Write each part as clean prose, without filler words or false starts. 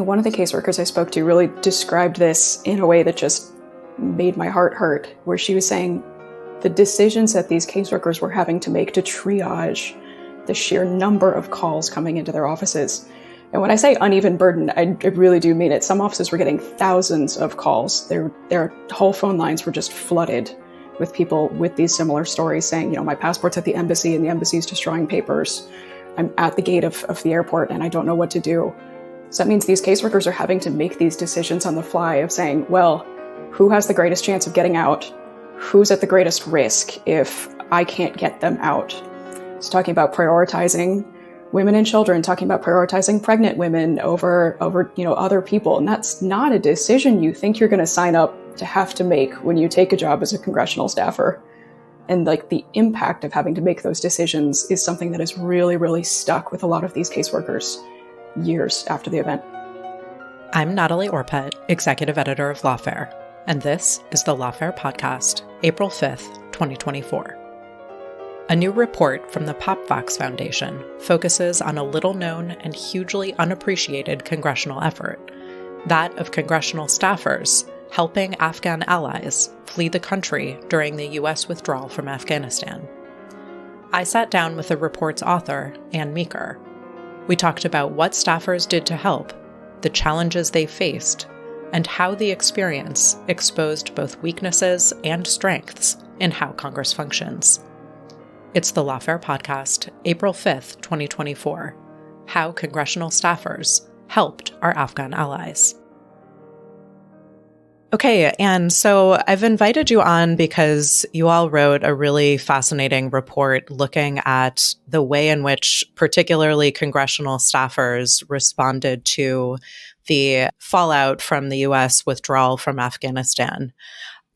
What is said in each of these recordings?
One of the caseworkers I spoke to really described this in a way that just made my heart hurt, where she was saying the decisions that these caseworkers were having to make to triage the sheer number of calls coming into their offices. And when I say uneven burden, I really do mean it. Some offices were getting thousands of calls. Their whole phone lines were just flooded with people with these similar stories saying, my passport's at the embassy and the embassy's destroying papers. I'm at the gate of the airport and I don't know what to do. So that means these caseworkers are having to make these decisions on the fly of saying, well, who has the greatest chance of getting out? Who's at the greatest risk if I can't get them out? It's talking about prioritizing women and children, talking about prioritizing pregnant women over other people. And that's not a decision you think you're going to sign up to have to make when you take a job as a congressional staffer. And the impact of having to make those decisions is something that is really, really stuck with a lot of these caseworkers years after the event. I'm Natalie Orpett, Executive Editor of Lawfare, and this is the Lawfare Podcast, April 5th, 2024. A new report from the PopVox Foundation focuses on a little-known and hugely unappreciated congressional effort, that of congressional staffers helping Afghan allies flee the country during the U.S. withdrawal from Afghanistan. I sat down with the report's author, Ann Meeker. We talked about what staffers did to help, the challenges they faced, and how the experience exposed both weaknesses and strengths in how Congress functions. It's the Lawfare Podcast, April 5th, 2024, How Congressional Staffers Helped Our Afghan Allies. Okay, and so I've invited you on because you all wrote a really fascinating report looking at the way in which particularly congressional staffers responded to the fallout from the U.S. withdrawal from Afghanistan.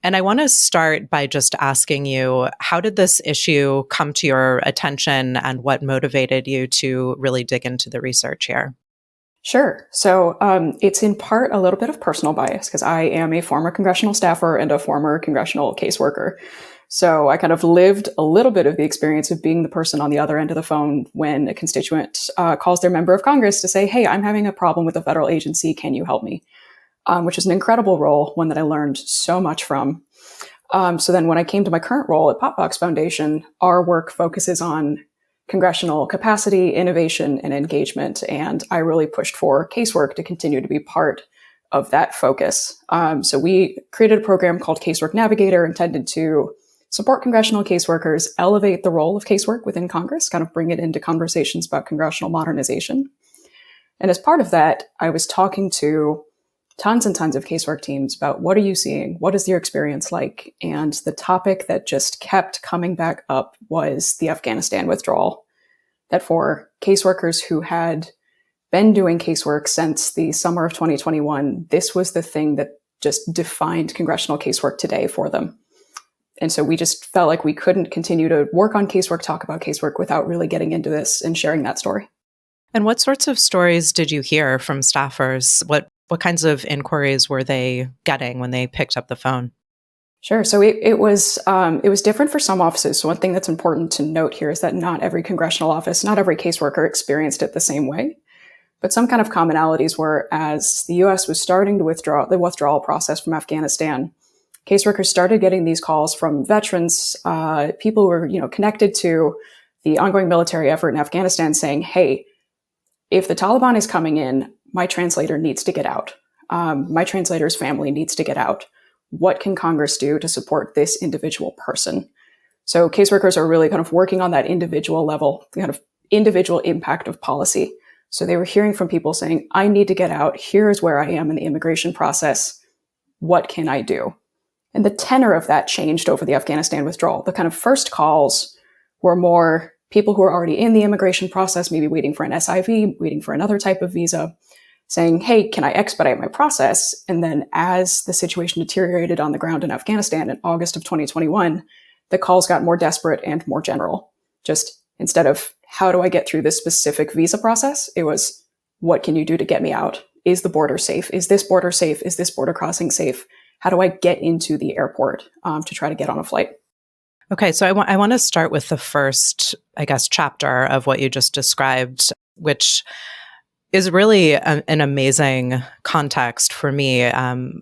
And I want to start by just asking you, how did this issue come to your attention and what motivated you to really dig into the research here? Sure. So it's in part a little bit of personal bias because I am a former congressional staffer and a former congressional caseworker. So I kind of lived a little bit of the experience of being the person on the other end of the phone when a constituent calls their member of Congress to say, hey, I'm having a problem with a federal agency. Can you help me? Which is an incredible role, one that I learned so much from. So then when I came to my current role at PopVox Foundation, our work focuses on congressional capacity, innovation, and engagement. And I really pushed for casework to continue to be part of that focus. So we created a program called Casework Navigator intended to support congressional caseworkers, elevate the role of casework within Congress, kind of bring it into conversations about congressional modernization. And as part of that, I was talking to tons and tons of casework teams about what are you seeing? What is your experience like? And the topic that just kept coming back up was the Afghanistan withdrawal. That for caseworkers who had been doing casework since the summer of 2021, this was the thing that just defined congressional casework today for them. And so we just felt like we couldn't continue to work on casework, talk about casework without really getting into this and sharing that story. And what sorts of stories did you hear from staffers? What kinds of inquiries were they getting when they picked up the phone? Sure. So it was different for some offices. So one thing that's important to note here is that not every congressional office, not every caseworker experienced it the same way. But some kind of commonalities were as the U.S. was starting to withdraw the withdrawal process from Afghanistan, caseworkers started getting these calls from veterans, people who were connected to the ongoing military effort in Afghanistan saying, hey, if the Taliban is coming in, my translator needs to get out. My translator's family needs to get out. What can Congress do to support this individual person? So caseworkers are really kind of working on that individual level, the kind of individual impact of policy. So they were hearing from people saying, I need to get out. Here's where I am in the immigration process. What can I do? And the tenor of that changed over the Afghanistan withdrawal. The kind of first calls were more people who are already in the immigration process, maybe waiting for an SIV, waiting for another type of visa, saying, hey, can I expedite my process? And then as the situation deteriorated on the ground in Afghanistan in August of 2021, the calls got more desperate and more general. Just instead of how do I get through this specific visa process, it was, what can you do to get me out? Is the border safe? Is this border safe? Is this border crossing safe? How do I get into the airport to try to get on a flight? Okay, so I want to start with the first, chapter of what you just described, which is really an amazing context for me.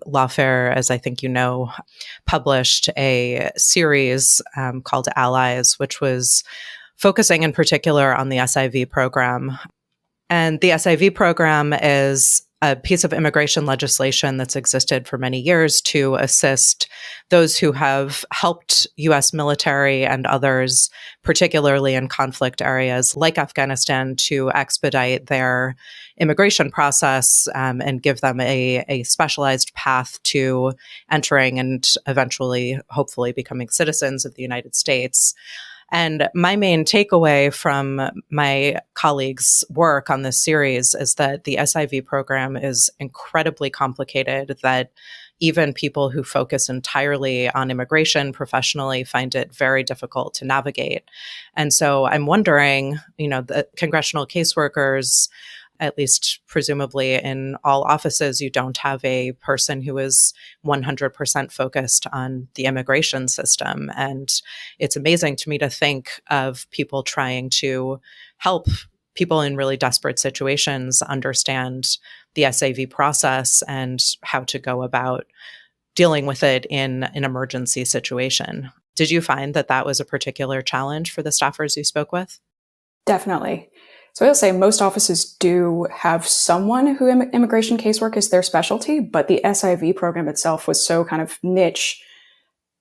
Lawfare, as I think you know, published a series called Allies, which was focusing in particular on the SIV program. And the SIV program is a piece of immigration legislation that's existed for many years to assist those who have helped U.S. military and others, particularly in conflict areas like Afghanistan, to expedite their immigration process and give them a specialized path to entering and eventually, hopefully, becoming citizens of the United States. And my main takeaway from my colleagues' work on this series is that the SIV program is incredibly complicated, that even people who focus entirely on immigration professionally find it very difficult to navigate. And so I'm wondering, the congressional caseworkers, at least presumably in all offices, you don't have a person who is 100% focused on the immigration system. And it's amazing to me to think of people trying to help people in really desperate situations understand the SAV process and how to go about dealing with it in an emergency situation. Did you find that that was a particular challenge for the staffers you spoke with? Definitely. So I'll say most offices do have someone who immigration casework is their specialty, but the SIV program itself was so kind of niche.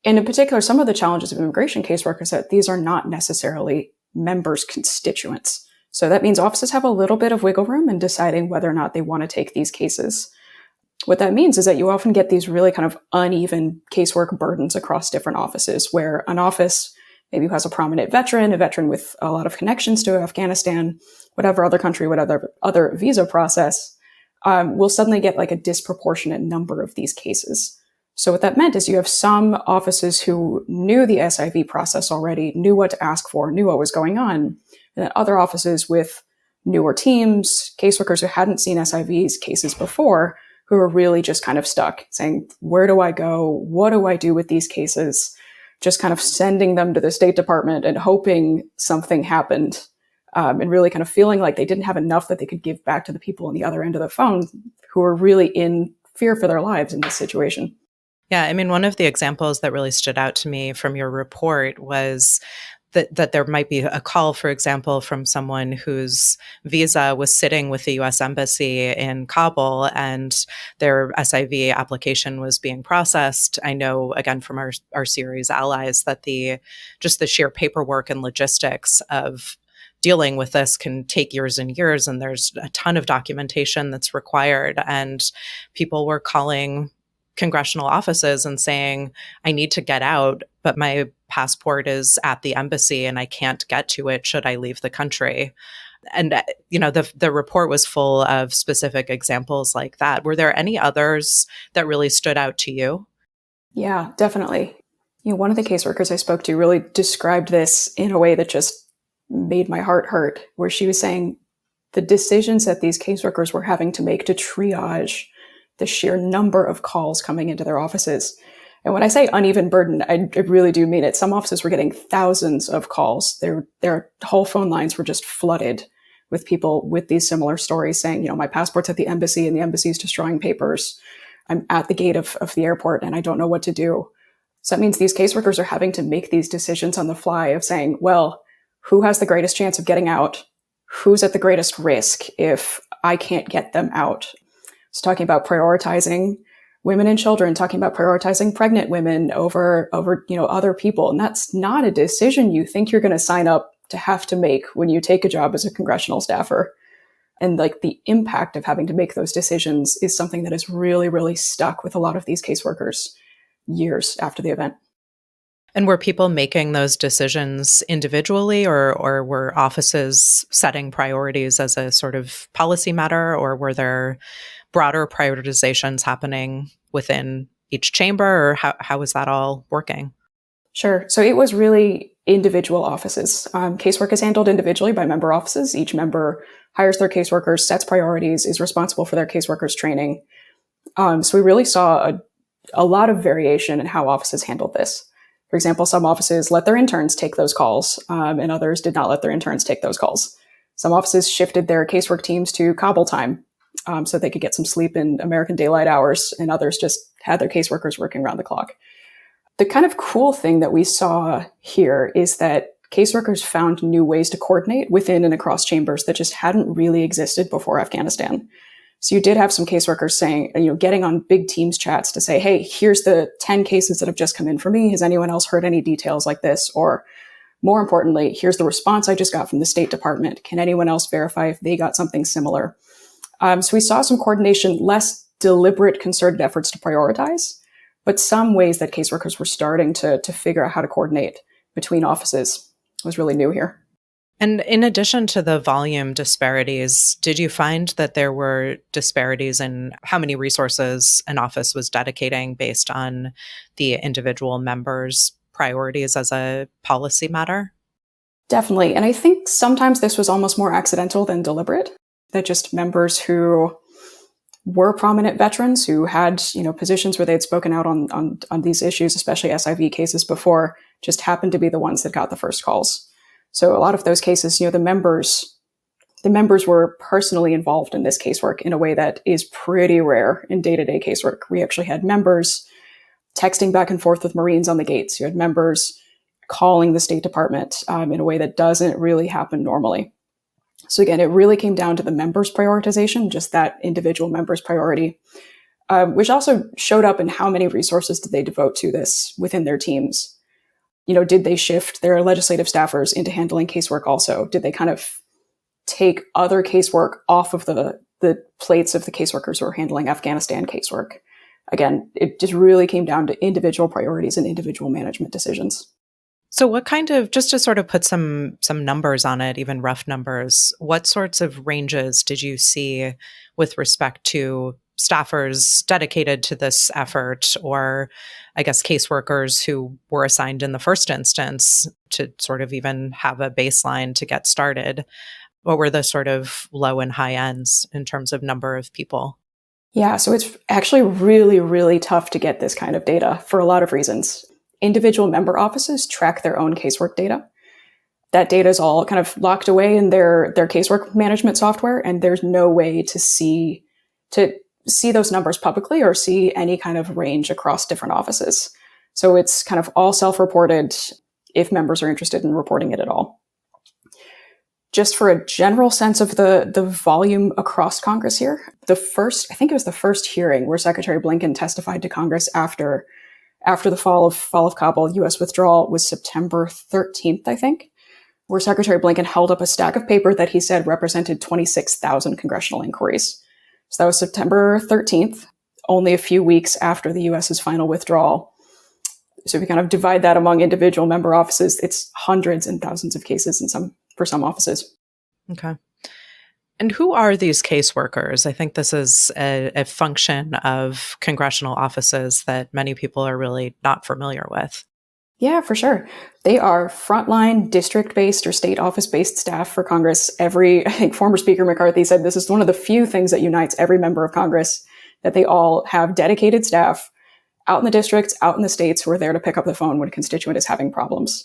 And in particular, some of the challenges of immigration casework is that these are not necessarily members' constituents. So that means offices have a little bit of wiggle room in deciding whether or not they want to take these cases. What that means is that you often get these really kind of uneven casework burdens across different offices, where an office maybe who has a prominent veteran, a veteran with a lot of connections to Afghanistan, whatever other country, whatever other visa process, will suddenly get like a disproportionate number of these cases. So what that meant is you have some offices who knew the SIV process already, knew what to ask for, knew what was going on, and then other offices with newer teams, caseworkers who hadn't seen SIVs cases before, who were really just kind of stuck saying, where do I go? What do I do with these cases? Just kind of sending them to the State Department and hoping something happened, and really kind of feeling like they didn't have enough that they could give back to the people on the other end of the phone who were really in fear for their lives in this situation. Yeah, I mean, one of the examples that really stood out to me from your report was that there might be a call, for example, from someone whose visa was sitting with the U.S. Embassy in Kabul and their SIV application was being processed. I know, again, from our series Allies, that the sheer paperwork and logistics of dealing with this can take years and years, and there's a ton of documentation that's required. And people were calling congressional offices and saying, I need to get out, but my passport is at the embassy and I can't get to it should I leave the country. And, the report was full of specific examples like that. Were there any others that really stood out to you? Yeah, definitely. One of the caseworkers I spoke to really described this in a way that just made my heart hurt, where she was saying the decisions that these caseworkers were having to make to triage the sheer number of calls coming into their offices. And when I say uneven burden, I really do mean it. Some offices were getting thousands of calls. Their whole phone lines were just flooded with people with these similar stories saying, my passport's at the embassy and the embassy's destroying papers. I'm at the gate of the airport and I don't know what to do. So that means these caseworkers are having to make these decisions on the fly of saying, well, who has the greatest chance of getting out? Who's at the greatest risk if I can't get them out? It's talking about prioritizing women and children, talking about prioritizing pregnant women over other people. And that's not a decision you think you're going to sign up to have to make when you take a job as a congressional staffer. And like the impact of having to make those decisions is something that is really, really stuck with a lot of these caseworkers years after the event. And were people making those decisions individually, or were offices setting priorities as a sort of policy matter, or were there broader prioritizations happening within each chamber, or how was that all working? Sure. So it was really individual offices. Casework is handled individually by member offices. Each member hires their caseworkers, sets priorities, is responsible for their caseworkers training. So we really saw a lot of variation in how offices handled this. For example, some offices let their interns take those calls, and others did not let their interns take those calls. Some offices shifted their casework teams to Kabul time so they could get some sleep in American daylight hours, and others just had their caseworkers working around the clock. The kind of cool thing that we saw here is that caseworkers found new ways to coordinate within and across chambers that just hadn't really existed before Afghanistan. So you did have some caseworkers saying, getting on big Teams chats to say, hey, here's the 10 cases that have just come in for me. Has anyone else heard any details like this? Or more importantly, here's the response I just got from the State Department. Can anyone else verify if they got something similar? So we saw some coordination, less deliberate, concerted efforts to prioritize, but some ways that caseworkers were starting to figure out how to coordinate between offices was really new here. And in addition to the volume disparities, did you find that there were disparities in how many resources an office was dedicating based on the individual members' priorities as a policy matter? Definitely. And I think sometimes this was almost more accidental than deliberate, that just members who were prominent veterans who had, positions where they had spoken out on these issues, especially SIV cases before, just happened to be the ones that got the first calls. So a lot of those cases, the members were personally involved in this casework in a way that is pretty rare in day-to-day casework. We actually had members texting back and forth with Marines on the gates. You had members calling the State Department in a way that doesn't really happen normally. So again, it really came down to the members' prioritization, just that individual member's priority, which also showed up in how many resources did they devote to this within their teams. Did they shift their legislative staffers into handling casework also? Did they kind of take other casework off of the plates of the caseworkers who are handling Afghanistan casework? Again, it just really came down to individual priorities and individual management decisions. So what kind of, just to sort of put some numbers on it, even rough numbers, what sorts of ranges did you see with respect to staffers dedicated to this effort, or I guess caseworkers who were assigned in the first instance to sort of even have a baseline to get started? What were the sort of low and high ends in terms of number of people? Yeah, so it's actually really, really tough to get this kind of data for a lot of reasons. Individual member offices track their own casework data. That data is all kind of locked away in their casework management software, and there's no way to see those numbers publicly or see any kind of range across different offices. So it's kind of all self-reported if members are interested in reporting it at all. Just for a general sense of the volume across Congress here, I think it was the first hearing where Secretary Blinken testified to Congress after the fall of Kabul, U.S. withdrawal, was September 13th, I think, where Secretary Blinken held up a stack of paper that he said represented 26,000 congressional inquiries. So that was September 13th, only a few weeks after the U.S.'s final withdrawal. So if you kind of divide that among individual member offices, it's hundreds and thousands of cases for some offices. Okay. And who are these caseworkers? I think this is a function of congressional offices that many people are really not familiar with. Yeah, for sure. They are frontline district-based or state office-based staff for Congress. I think former Speaker McCarthy said this is one of the few things that unites every member of Congress, that they all have dedicated staff out in the districts, out in the states, who are there to pick up the phone when a constituent is having problems.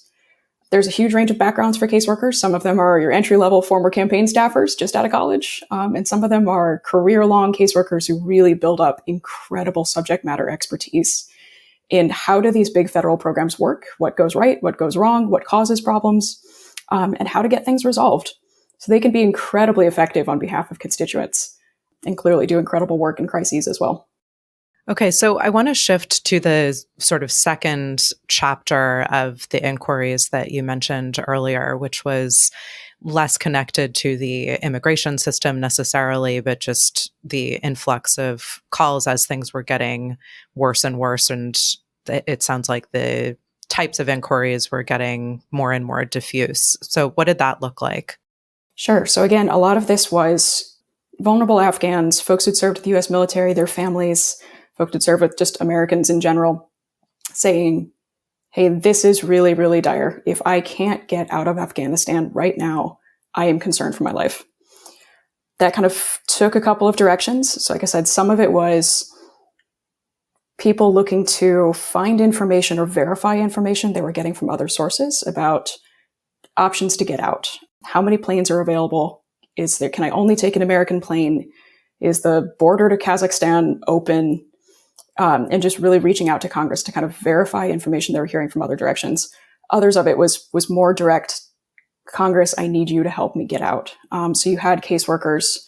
There's a huge range of backgrounds for caseworkers. Some of them are your entry-level former campaign staffers just out of college, and some of them are career-long caseworkers who really build up incredible subject matter expertise in how do these big federal programs work, what goes right, what goes wrong, what causes problems, and how to get things resolved. So they can be incredibly effective on behalf of constituents and clearly do incredible work in crises as well. Okay, so I want to shift to the sort of second chapter of the inquiries that you mentioned earlier, which was less connected to the immigration system necessarily, but just the influx of calls as things were getting worse and worse. And it sounds like the types of inquiries were getting more and more diffuse. So what did that look like? Sure. So again, a lot of this was vulnerable Afghans, folks who'd served with the U.S. military, their families, folks who'd served with just Americans in general, saying, hey, this is really, really dire. If I can't get out of Afghanistan right now, I am concerned for my life. That kind of took a couple of directions. So like I said, some of it was people looking to find information or verify information they were getting from other sources about options to get out. How many planes are available? Is there, can I only take an American plane? Is the border to Kazakhstan open? And just really reaching out to Congress to kind of verify information they were hearing from other directions. Others of it was more direct. Congress, I need you to help me get out. So you had caseworkers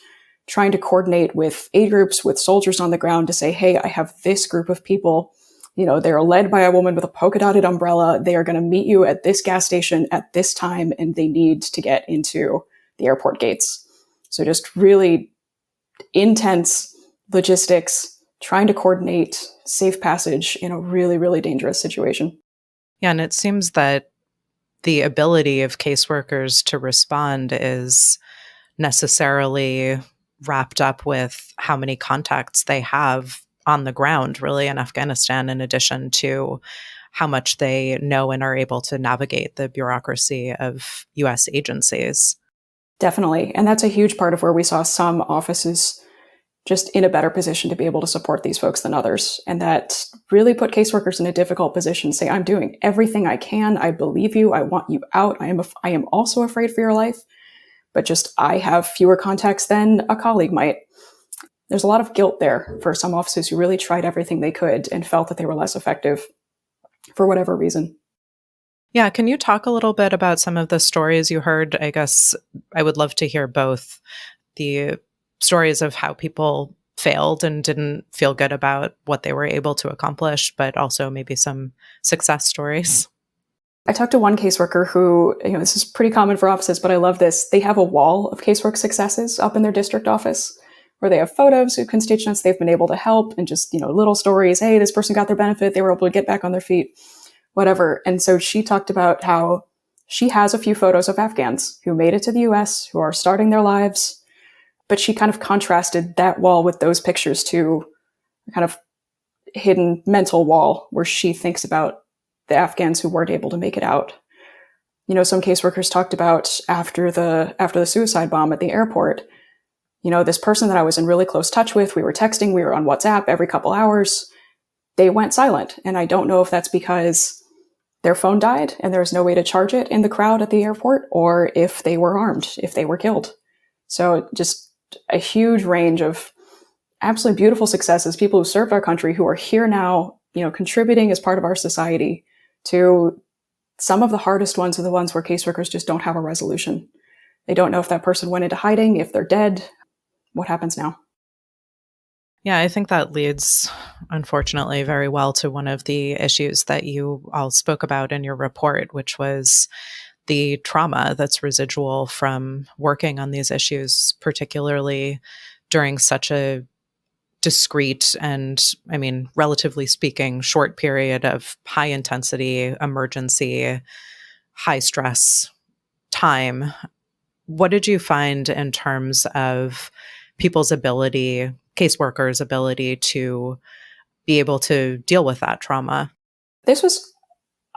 trying to coordinate with aid groups, with soldiers on the ground to say, hey, I have this group of people. They're led by a woman with a polka dotted umbrella. They are going to meet you at this gas station at this time, and they need to get into the airport gates. So just really intense logistics, trying to coordinate safe passage in a really, really dangerous situation. Yeah, and it seems that the ability of caseworkers to respond is necessarily wrapped up with how many contacts they have on the ground, really, in Afghanistan, in addition to how much they know and are able to navigate the bureaucracy of U.S. agencies. Definitely. And that's a huge part of where we saw some offices just in a better position to be able to support these folks than others. And that really put caseworkers in a difficult position, say, I'm doing everything I can. I believe you. I want you out. I am also afraid for your life, but just I have fewer contacts than a colleague might. There's a lot of guilt there for some officers who really tried everything they could and felt that they were less effective for whatever reason. Yeah, can you talk a little bit about some of the stories you heard? I guess I would love to hear both the stories of how people failed and didn't feel good about what they were able to accomplish, but also maybe some success stories. I talked to one caseworker who, this is pretty common for offices, but I love this. They have a wall of casework successes up in their district office where they have photos of constituents they've been able to help and just, little stories. Hey, this person got their benefit. They were able to get back on their feet, whatever. And so she talked about how she has a few photos of Afghans who made it to the US, who are starting their lives. But she kind of contrasted that wall with those pictures to a kind of hidden mental wall where she thinks about the Afghans who weren't able to make it out. Some caseworkers talked about after the suicide bomb at the airport, this person that I was in really close touch with, we were texting, we were on WhatsApp every couple hours, they went silent. And I don't know if that's because their phone died and there was no way to charge it in the crowd at the airport, or if they were armed, if they were killed. So just a huge range of absolutely beautiful successes, people who served our country, who are here now, contributing as part of our society, to some of the hardest ones are the ones where caseworkers just don't have a resolution. They don't know if that person went into hiding, if they're dead, what happens now? Yeah, I think that leads, unfortunately, very well to one of the issues that you all spoke about in your report, which was the trauma that's residual from working on these issues, particularly during such a discrete and, relatively speaking, short period of high intensity, emergency, high stress time. What did you find in terms of people's ability, caseworkers' ability to be able to deal with that trauma? This was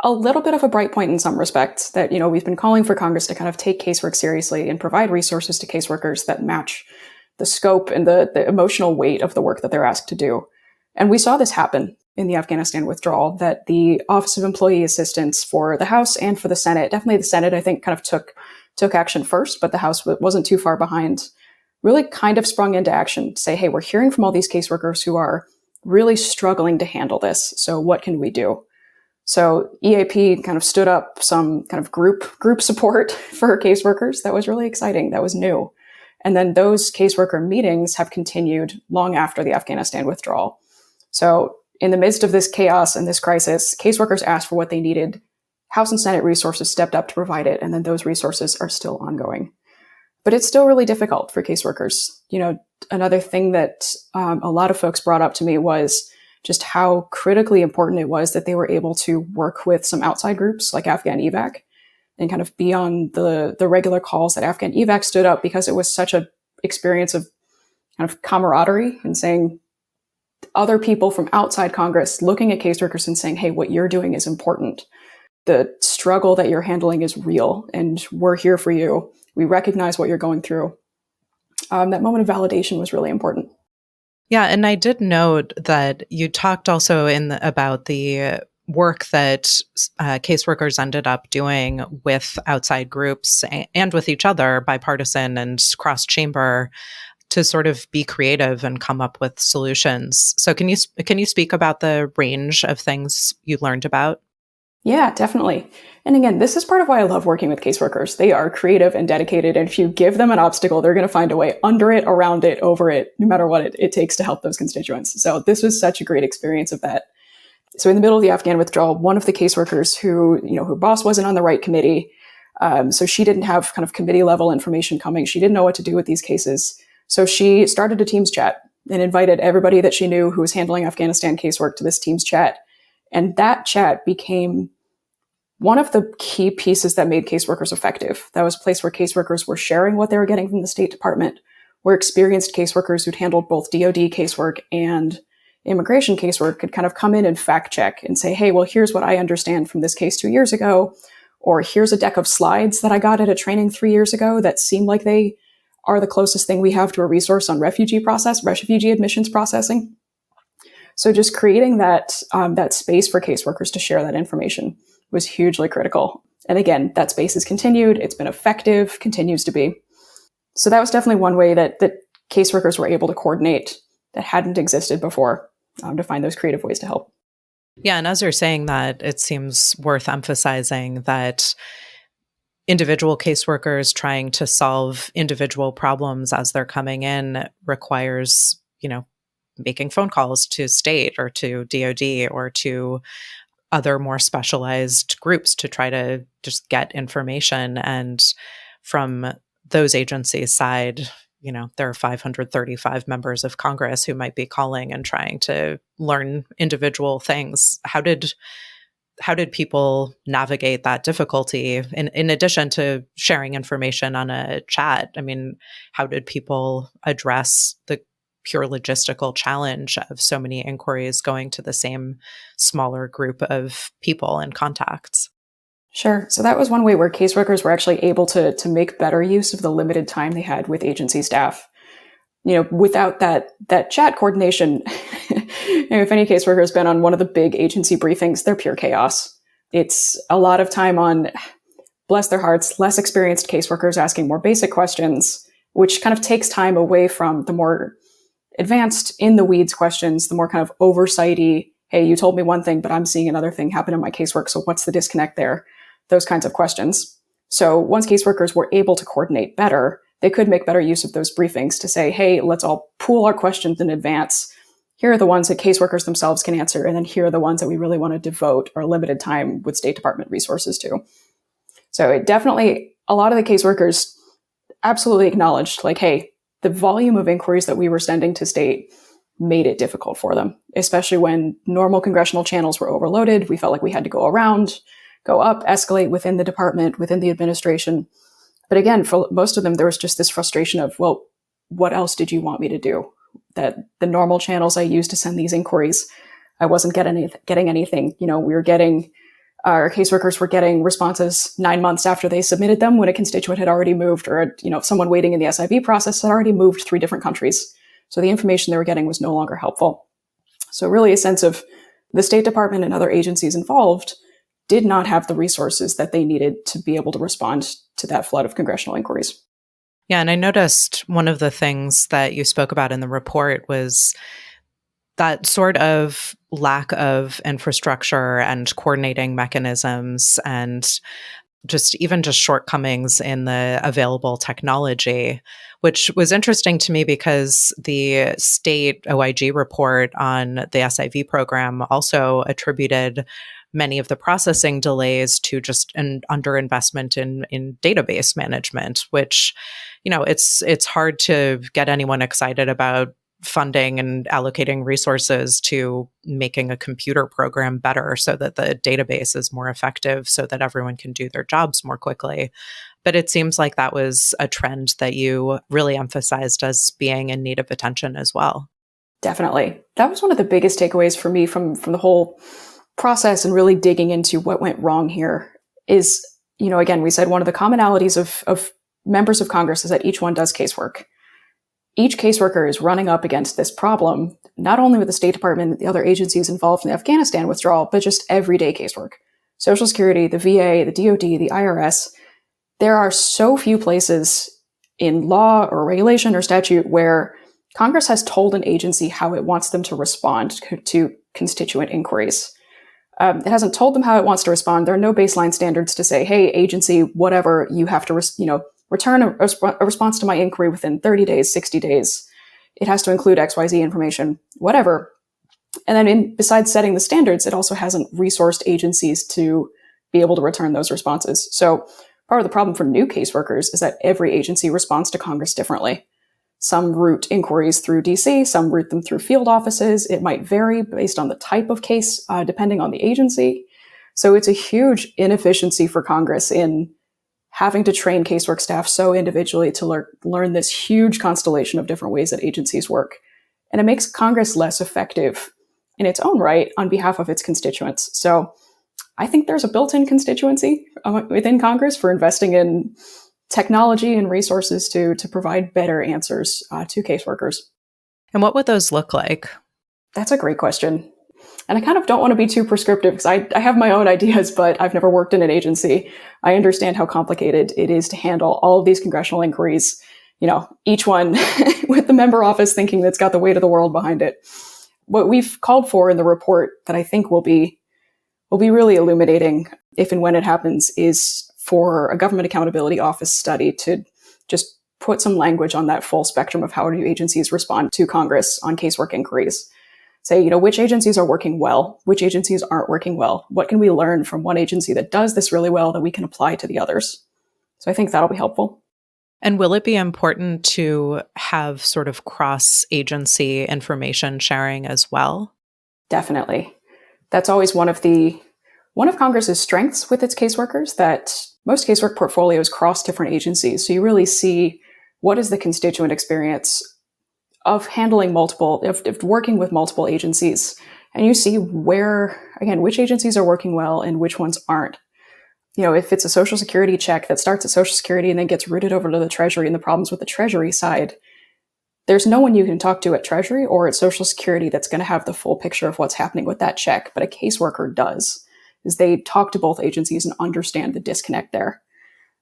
a little bit of a bright point in some respects that, we've been calling for Congress to kind of take casework seriously and provide resources to caseworkers that match the scope and the emotional weight of the work that they're asked to do. And we saw this happen in the Afghanistan withdrawal, that the Office of Employee Assistance for the House and for the Senate, definitely the Senate, I think, kind of took action first, but the House wasn't too far behind, really kind of sprung into action to say, hey, we're hearing from all these caseworkers who are really struggling to handle this. So what can we do? So EAP kind of stood up some kind of group support for caseworkers. That was really exciting. That was new. And then those caseworker meetings have continued long after the Afghanistan withdrawal. So in the midst of this chaos and this crisis, caseworkers asked for what they needed. House and Senate resources stepped up to provide it. And then those resources are still ongoing. But it's still really difficult for caseworkers. Another thing that a lot of folks brought up to me was just how critically important it was that they were able to work with some outside groups like Afghan evac and kind of be on the regular calls that Afghan evac stood up, because it was such a experience of kind of camaraderie and saying other people from outside Congress looking at caseworkers and saying, hey, what you're doing is important. The struggle that you're handling is real and we're here for you. We recognize what you're going through. That moment of validation was really important. Yeah, and I did note that you talked also about the work that caseworkers ended up doing with outside groups and with each other, bipartisan and cross-chamber, to sort of be creative and come up with solutions. So can you speak about the range of things you learned about? Yeah, definitely. And again, this is part of why I love working with caseworkers. They are creative and dedicated. And if you give them an obstacle, they're going to find a way under it, around it, over it, no matter what it takes to help those constituents. So this was such a great experience of that. So in the middle of the Afghan withdrawal, one of the caseworkers who boss wasn't on the right committee, so she didn't have kind of committee level information coming. She didn't know what to do with these cases. So she started a Teams chat and invited everybody that she knew who was handling Afghanistan casework to this Teams chat. And that chat became one of the key pieces that made caseworkers effective. That was a place where caseworkers were sharing what they were getting from the State Department, where experienced caseworkers who'd handled both DoD casework and immigration casework could kind of come in and fact check and say, hey, well, here's what I understand from this case 2 years ago, or here's a deck of slides that I got at a training 3 years ago that seem like they are the closest thing we have to a resource on refugee admissions processing. So just creating that space for caseworkers to share that information was hugely critical. And again, that space has continued. It's been effective, continues to be. So that was definitely one way that caseworkers were able to coordinate that hadn't existed before, to find those creative ways to help. Yeah, and as you're saying that, it seems worth emphasizing that individual caseworkers trying to solve individual problems as they're coming in requires, making phone calls to state or to DoD or to other more specialized groups to try to just get information. And from those agencies' side, there are 535 members of Congress who might be calling and trying to learn individual things. How did people navigate that difficulty in addition to sharing information on a chat? I mean, how did people address the pure logistical challenge of so many inquiries going to the same smaller group of people and contacts? Sure. So that was one way where caseworkers were actually able to make better use of the limited time they had with agency staff. Without that chat coordination, if any caseworker has been on one of the big agency briefings, they're pure chaos. It's a lot of time on, bless their hearts, less experienced caseworkers asking more basic questions, which kind of takes time away from the more advanced in the weeds questions, the more kind of oversighty, hey, you told me one thing, but I'm seeing another thing happen in my casework. So what's the disconnect there? Those kinds of questions. So once caseworkers were able to coordinate better, they could make better use of those briefings to say, hey, let's all pool our questions in advance. Here are the ones that caseworkers themselves can answer. And then here are the ones that we really want to devote our limited time with State Department resources to. So it definitely, a lot of the caseworkers absolutely acknowledged, like, hey, the volume of inquiries that we were sending to state made it difficult for them, especially when normal congressional channels were overloaded. We felt like we had to go around, go up, escalate within the department, within the administration. But again, for most of them, there was just this frustration of, well, what else did you want me to do? That the normal channels I used to send these inquiries, I wasn't getting anything. Our caseworkers were getting responses 9 months after they submitted them when a constituent had already moved, or someone waiting in the SIV process had already moved 3 different countries. So the information they were getting was no longer helpful. So really a sense of the State Department and other agencies involved did not have the resources that they needed to be able to respond to that flood of congressional inquiries. Yeah, and I noticed one of the things that you spoke about in the report was that sort of lack of infrastructure and coordinating mechanisms and just shortcomings in the available technology, which was interesting to me because the state OIG report on the SIV program also attributed many of the processing delays to just an underinvestment in database management, which, it's hard to get anyone excited about funding and allocating resources to making a computer program better so that the database is more effective so that everyone can do their jobs more quickly. But it seems like that was a trend that you really emphasized as being in need of attention as well. Definitely. That was one of the biggest takeaways for me from the whole process and really digging into what went wrong here is, again, we said one of the commonalities of members of Congress is that each one does casework. Each caseworker is running up against this problem not only with the State Department and the other agencies involved in the Afghanistan withdrawal, but just everyday casework. Social Security, the VA, the DoD, the IRS. There are so few places in law or regulation or statute where Congress has told an agency how it wants them to respond to constituent inquiries. It hasn't told them how it wants to respond. There are no baseline standards to say, hey, agency, whatever, you have to return a response to my inquiry within 30 days, 60 days. It has to include XYZ information, whatever. And then besides setting the standards, it also hasn't resourced agencies to be able to return those responses. So part of the problem for new caseworkers is that every agency responds to Congress differently. Some route inquiries through DC, some route them through field offices. It might vary based on the type of case, depending on the agency. So it's a huge inefficiency for Congress in having to train casework staff so individually to learn this huge constellation of different ways that agencies work. And it makes Congress less effective in its own right on behalf of its constituents. So I think there's a built-in constituency within Congress for investing in technology and resources to provide better answers to caseworkers. And what would those look like? That's a great question. And I kind of don't want to be too prescriptive because I have my own ideas, but I've never worked in an agency. I understand how complicated it is to handle all of these congressional inquiries, each one with the member office thinking that's got the weight of the world behind it. What we've called for in the report that I think will be really illuminating if and when it happens is for a government accountability office study to just put some language on that full spectrum of how do agencies respond to Congress on casework inquiries. Say, which agencies are working well, which agencies aren't working well. What can we learn from one agency that does this really well that we can apply to the others? So I think that'll be helpful. And will it be important to have sort of cross-agency information sharing as well? Definitely. That's always one of Congress's strengths with its caseworkers, that most casework portfolios cross different agencies. So you really see what is the constituent experience of handling of working with multiple agencies. And you see which agencies are working well and which ones aren't. If it's a Social Security check that starts at Social Security and then gets routed over to the Treasury and the problems with the Treasury side, there's no one you can talk to at Treasury or at Social Security that's going to have the full picture of what's happening with that check. But a caseworker does, is they talk to both agencies and understand the disconnect there.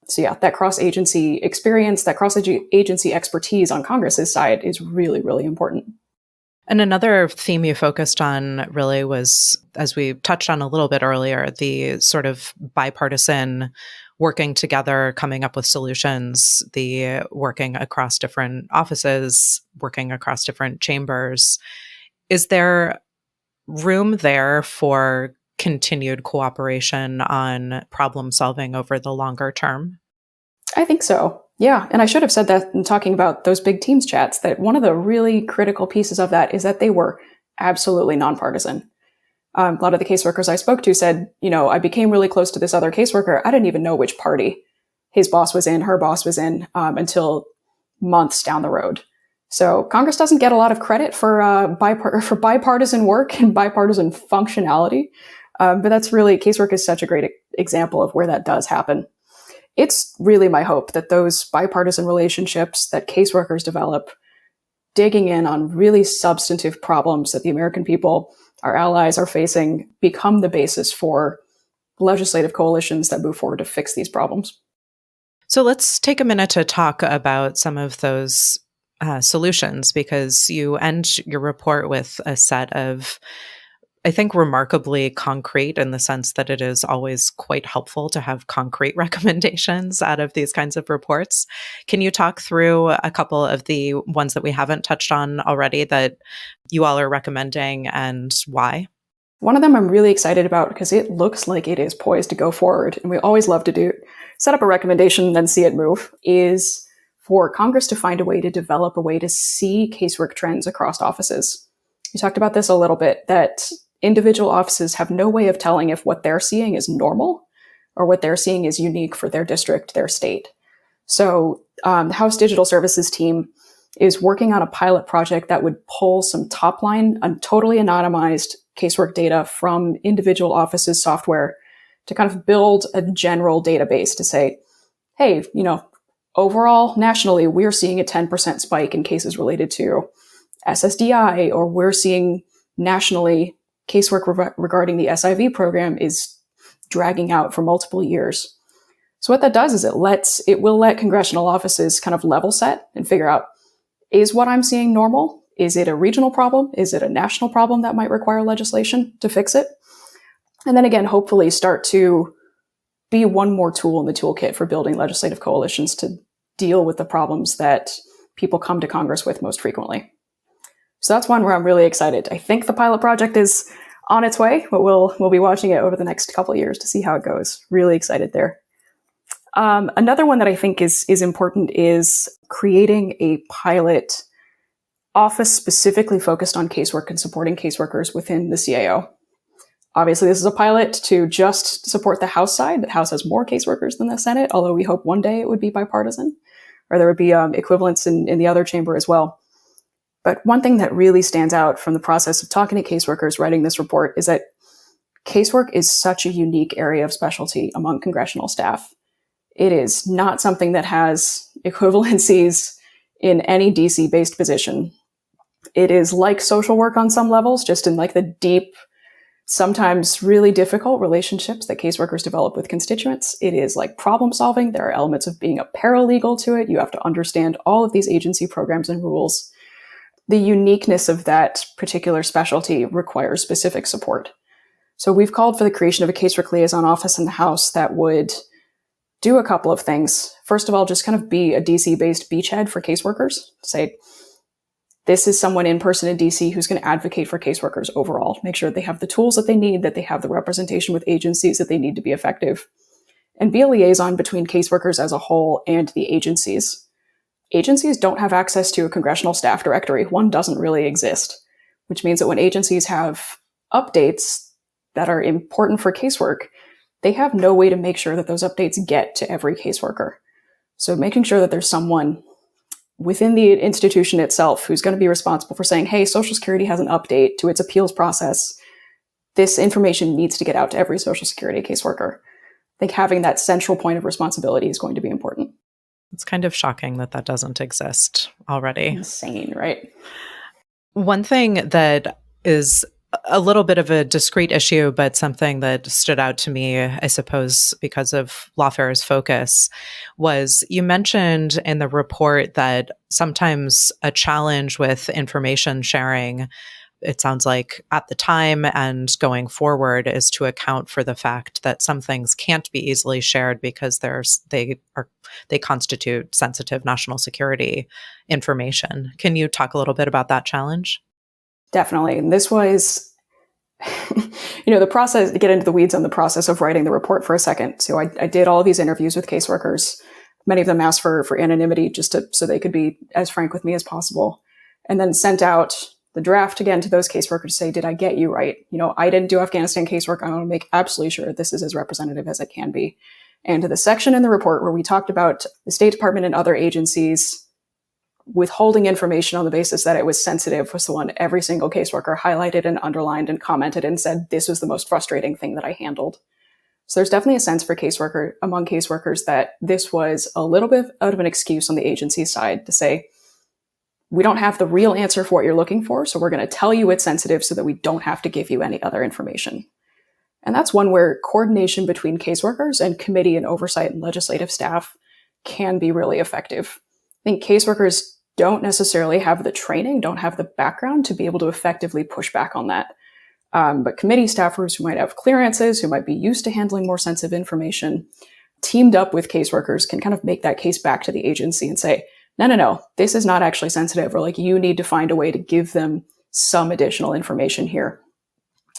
So yeah, that cross-agency experience, that cross-agency expertise on Congress's side is really, really important. And another theme you focused on really was, as we touched on a little bit earlier, the sort of bipartisan working together, coming up with solutions, the working across different offices, working across different chambers. Is there room there for continued cooperation on problem solving over the longer term? I think so. Yeah. And I should have said that in talking about those big Teams chats, that one of the really critical pieces of that is that they were absolutely nonpartisan. A lot of the caseworkers I spoke to said, I became really close to this other caseworker. I didn't even know which party his boss was in, her boss was in, until months down the road. So Congress doesn't get a lot of credit for bipartisan work and bipartisan functionality. But that's really, casework is such a great example of where that does happen. It's really my hope that those bipartisan relationships that caseworkers develop, digging in on really substantive problems that the American people, our allies, are facing, become the basis for legislative coalitions that move forward to fix these problems. So let's take a minute to talk about some of those solutions, because you end your report with a set of, I think, remarkably concrete, in the sense that it is always quite helpful to have concrete recommendations out of these kinds of reports. Can you talk through a couple of the ones that we haven't touched on already that you all are recommending and why? One of them I'm really excited about because it looks like it is poised to go forward, and we always love to set up a recommendation and then see it move, is for Congress to find a way to develop a way to see casework trends across offices. You talked about this a little bit, that individual offices have no way of telling if what they're seeing is normal or what they're seeing is unique for their district, their state. So the House Digital Services team is working on a pilot project that would pull some top-line, totally anonymized casework data from individual offices' software to kind of build a general database to say, hey, overall, nationally, we're seeing a 10% spike in cases related to SSDI, or we're seeing nationally casework regarding the SIV program is dragging out for multiple years. So what that does is it will let congressional offices kind of level set and figure out, is what I'm seeing normal? Is it a regional problem? Is it a national problem that might require legislation to fix it? And then again, hopefully start to be one more tool in the toolkit for building legislative coalitions to deal with the problems that people come to Congress with most frequently. So that's one where I'm really excited. I think the pilot project is on its way, but we'll be watching it over the next couple of years to see how it goes. Really excited there. Another one that I think is important is creating a pilot office specifically focused on casework and supporting caseworkers within the CAO. Obviously, this is a pilot to just support the House side. The House has more caseworkers than the Senate, although we hope one day it would be bipartisan, or there would be equivalents in the other chamber as well. But one thing that really stands out from the process of talking to caseworkers writing this report is that casework is such a unique area of specialty among congressional staff. It is not something that has equivalencies in any DC-based position. It is like social work on some levels, just in like the deep, sometimes really difficult relationships that caseworkers develop with constituents. It is like problem solving. There are elements of being a paralegal to it. You have to understand all of these agency programs and rules. The uniqueness of that particular specialty requires specific support. So we've called for the creation of a casework liaison office in the House that would do a couple of things. First of all, just kind of be a DC-based beachhead for caseworkers. Say, this is someone in person in DC who's going to advocate for caseworkers overall. Make sure they have the tools that they need, that they have the representation with agencies that they need to be effective. And be a liaison between caseworkers as a whole and the agencies. Agencies don't have access to a congressional staff directory. One doesn't really exist, which means that when agencies have updates that are important for casework, they have no way to make sure that those updates get to every caseworker. So making sure that there's someone within the institution itself who's going to be responsible for saying, hey, Social Security has an update to its appeals process. This information needs to get out to every Social Security caseworker. I think having that central point of responsibility is going to be important. It's kind of shocking that that doesn't exist already. Insane, right? One thing that is a little bit of a discrete issue, but something that stood out to me, I suppose, because of Lawfare's focus, was you mentioned in the report that sometimes a challenge with information sharing, it sounds like at the time and going forward, is to account for the fact that some things can't be easily shared because they constitute sensitive national security information. Can you talk a little bit about that challenge? Definitely. And this was, the process, to get into the weeds on the process of writing the report for a second. So I did all of these interviews with caseworkers. Many of them asked for anonymity so they could be as frank with me as possible. And then sent out the draft again to those caseworkers to say, did I get you right? I didn't do Afghanistan casework. I want to make absolutely sure this is as representative as it can be. And to the section in the report where we talked about the State Department and other agencies withholding information on the basis that it was sensitive was the one every single caseworker highlighted and underlined and commented and said, this was the most frustrating thing that I handled. So there's definitely a sense for among caseworkers that this was a little bit out of an excuse on the agency side to say, we don't have the real answer for what you're looking for, so we're going to tell you it's sensitive so that we don't have to give you any other information. And that's one where coordination between caseworkers and committee and oversight and legislative staff can be really effective. I think caseworkers don't necessarily have the training, don't have the background to be able to effectively push back on that. But committee staffers who might have clearances, who might be used to handling more sensitive information, teamed up with caseworkers can kind of make that case back to the agency and say, no, this is not actually sensitive, or like you need to find a way to give them some additional information here.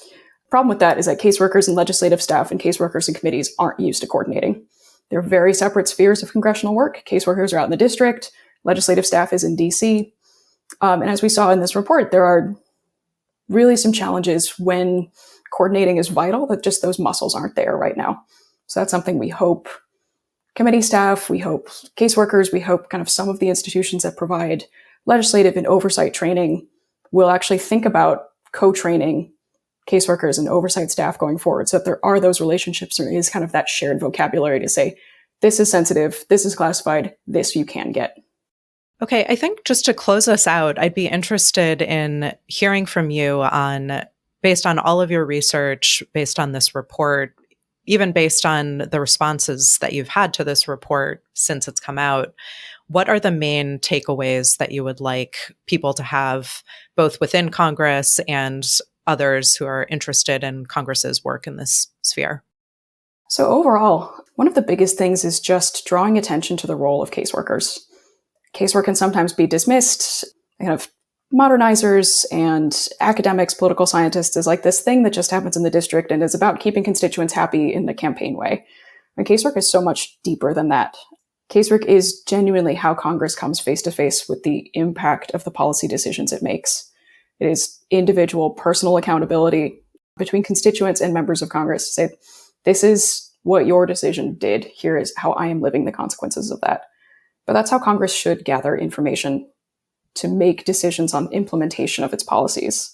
The problem with that is that caseworkers and legislative staff and caseworkers and committees aren't used to coordinating. They're very separate spheres of congressional work. Caseworkers are out in the district, legislative staff is in DC. And as we saw in this report, there are really some challenges when coordinating is vital, that just those muscles aren't there right now. So that's something we hope committee staff, we hope caseworkers, we hope kind of some of the institutions that provide legislative and oversight training will actually think about co-training caseworkers and oversight staff going forward. So that there are those relationships, there is kind of that shared vocabulary to say, this is sensitive, this is classified, this you can get. Okay, I think just to close us out, I'd be interested in hearing from you on, based on all of your research, based on this report, even based on the responses that you've had to this report since it's come out, what are the main takeaways that you would like people to have, both within Congress and others who are interested in Congress's work in this sphere? So overall, one of the biggest things is just drawing attention to the role of caseworkers. Casework can sometimes be dismissed, kind of modernizers and academics, political scientists is like this thing that just happens in the district and is about keeping constituents happy in the campaign way. And casework is so much deeper than that. Casework is genuinely how Congress comes face to face with the impact of the policy decisions it makes. It is individual, personal accountability between constituents and members of Congress to say, this is what your decision did. Here is how I am living the consequences of that. But that's how Congress should gather information to make decisions on implementation of its policies.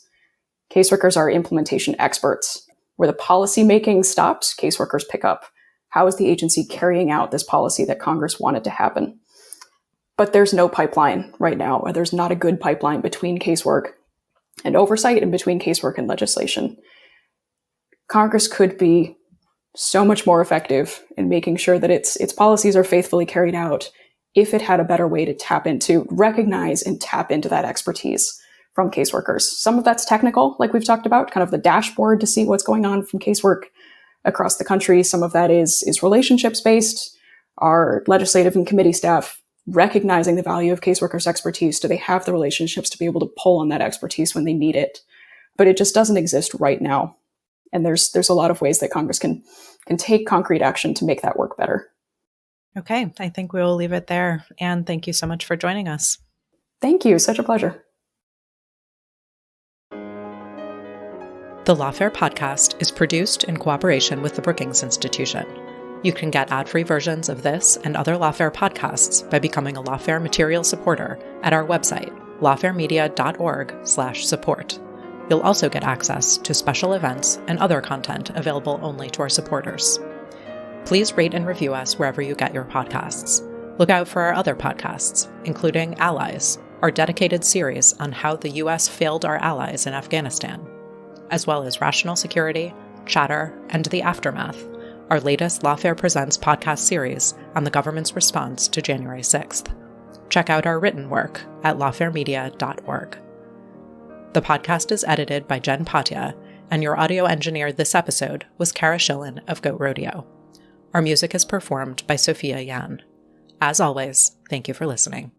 Caseworkers are implementation experts. Where the policy making stops, caseworkers pick up. How is the agency carrying out this policy that Congress wanted to happen? But there's no pipeline right now, or there's not a good pipeline between casework and oversight and between casework and legislation. Congress could be so much more effective in making sure that its policies are faithfully carried out if it had a better way to tap into, recognize and tap into that expertise from caseworkers. Some of that's technical, like we've talked about, kind of the dashboard to see what's going on from casework across the country. Some of that is relationships-based. Our legislative and committee staff recognizing the value of caseworkers' expertise. Do they have the relationships to be able to pull on that expertise when they need it? But it just doesn't exist right now. And there's a lot of ways that Congress can take concrete action to make that work better. Okay, I think we will leave it there. Anne, thank you so much for joining us. Thank you. Such a pleasure. The Lawfare podcast is produced in cooperation with the Brookings Institution. You can get ad-free versions of this and other Lawfare podcasts by becoming a Lawfare material supporter at our website, lawfaremedia.org/support. You'll also get access to special events and other content available only to our supporters. Please rate and review us wherever you get your podcasts. Look out for our other podcasts, including Allies, our dedicated series on how the U.S. failed our allies in Afghanistan, as well as Rational Security, Chatter, and The Aftermath, our latest Lawfare Presents podcast series on the government's response to January 6th. Check out our written work at lawfaremedia.org. The podcast is edited by Jen Patja, and your audio engineer this episode was Kara Schillen of Goat Rodeo. Our music is performed by Sophia Yan. As always, thank you for listening.